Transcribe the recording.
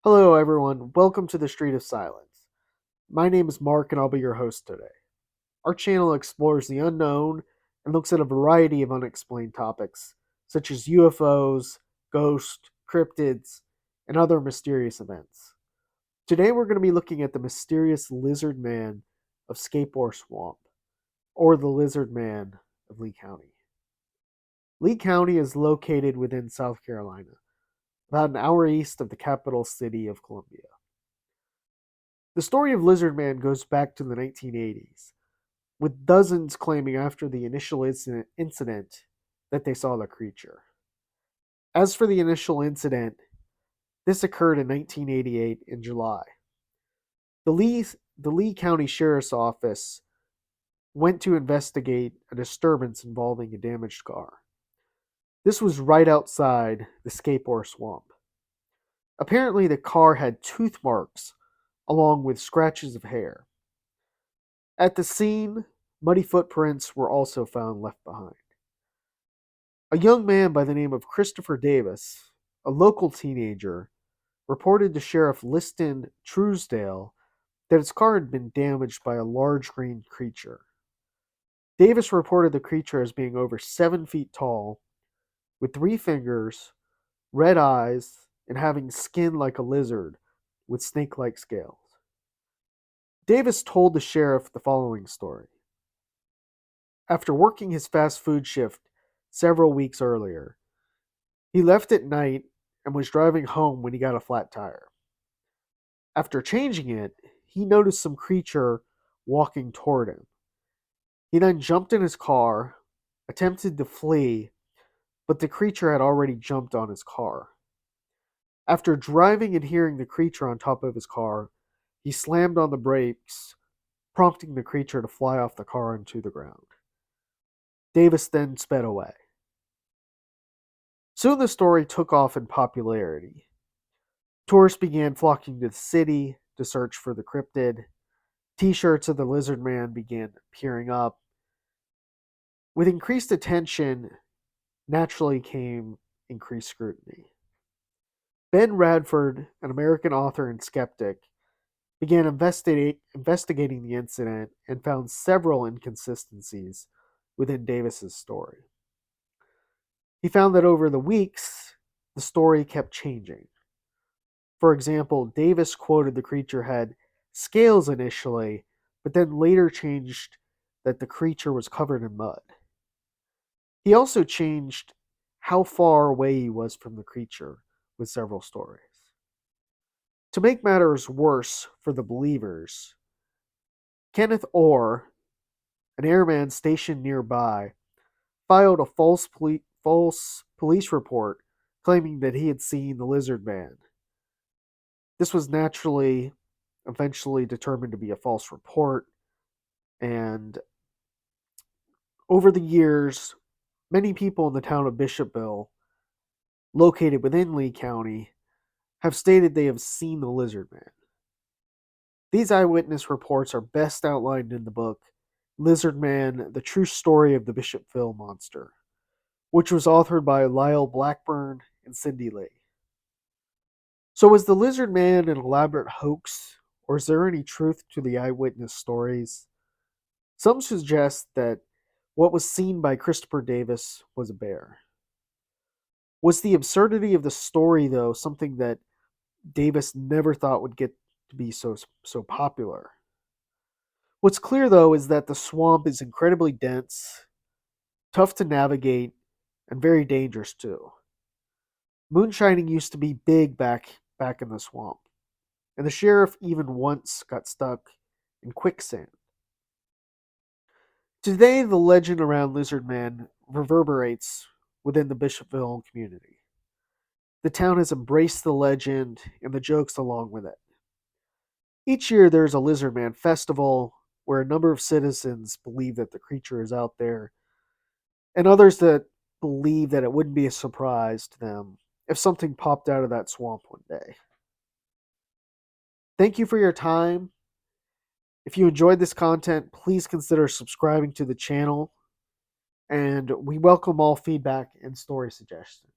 Hello, everyone. Welcome to the Street of Silence. My name is Mark, and I'll be your host today. Our channel explores the unknown and looks at a variety of unexplained topics, such as UFOs, ghosts, cryptids, and other mysterious events. Today, we're going to be looking at the mysterious lizard man of Scape Swamp, or the lizard man of Lee County. Lee County is located within South Carolina, about an hour east of the capital city of Columbia. The story of Lizard Man goes back to the 1980s, with dozens claiming after the initial incident that they saw the creature. As for the initial incident, this occurred in 1988 in July. The Lee County Sheriff's Office went to investigate a disturbance involving a damaged car. This was right outside the Scape Swamp. Apparently, the car had tooth marks along with scratches of hair. At the scene, muddy footprints were also found left behind. A young man by the name of Christopher Davis, a local teenager, reported to Sheriff Liston Truesdale that his car had been damaged by a large green creature. Davis reported the creature as being over 7 feet tall, with 3 fingers, red eyes, and having skin like a lizard with snake-like scales. Davis told the sheriff the following story. After working his fast food shift several weeks earlier, he left at night and was driving home when he got a flat tire. After changing it, he noticed some creature walking toward him. He then jumped in his car, attempted to flee, but the creature had already jumped on his car. After driving and hearing the creature on top of his car, he slammed on the brakes, prompting the creature to fly off the car into the ground. Davis then sped away. Soon the story took off in popularity. Tourists began flocking to the city to search for the cryptid. T-shirts of the lizard man began appearing up. With increased attention, naturally came increased scrutiny. Ben Radford, an American author and skeptic, began investigating the incident and found several inconsistencies within Davis's story. He found that over the weeks, the story kept changing. For example, Davis quoted the creature had scales initially, but then later changed that the creature was covered in mud. He also changed how far away he was from the creature with several stories. To make matters worse for the believers, Kenneth Orr, an airman stationed nearby, filed a false police report claiming that he had seen the lizard man. This was naturally eventually determined to be a false report, and over the years, many people in the town of Bishopville, located within Lee County, have stated they have seen the lizard man. These eyewitness reports are best outlined in the book Lizard Man, The True Story of the Bishopville Monster, which was authored by Lyle Blackburn and Cindy Lee. So was the lizard man an elaborate hoax, or is there any truth to the eyewitness stories? Some suggest that what was seen by Christopher Davis was a bear. Was the absurdity of the story, though, something that Davis never thought would get to be so popular? What's clear, though, is that the swamp is incredibly dense, tough to navigate, and very dangerous, too. Moonshining used to be big back in the swamp, and the sheriff even once got stuck in quicksand. Today, the legend around Lizard Man reverberates within the Bishopville community. The town has embraced the legend and the jokes along with it. Each year, there's a Lizard Man festival where a number of citizens believe that the creature is out there, and others that believe that it wouldn't be a surprise to them if something popped out of that swamp one day. Thank you for your time. If you enjoyed this content, please consider subscribing to the channel, and we welcome all feedback and story suggestions.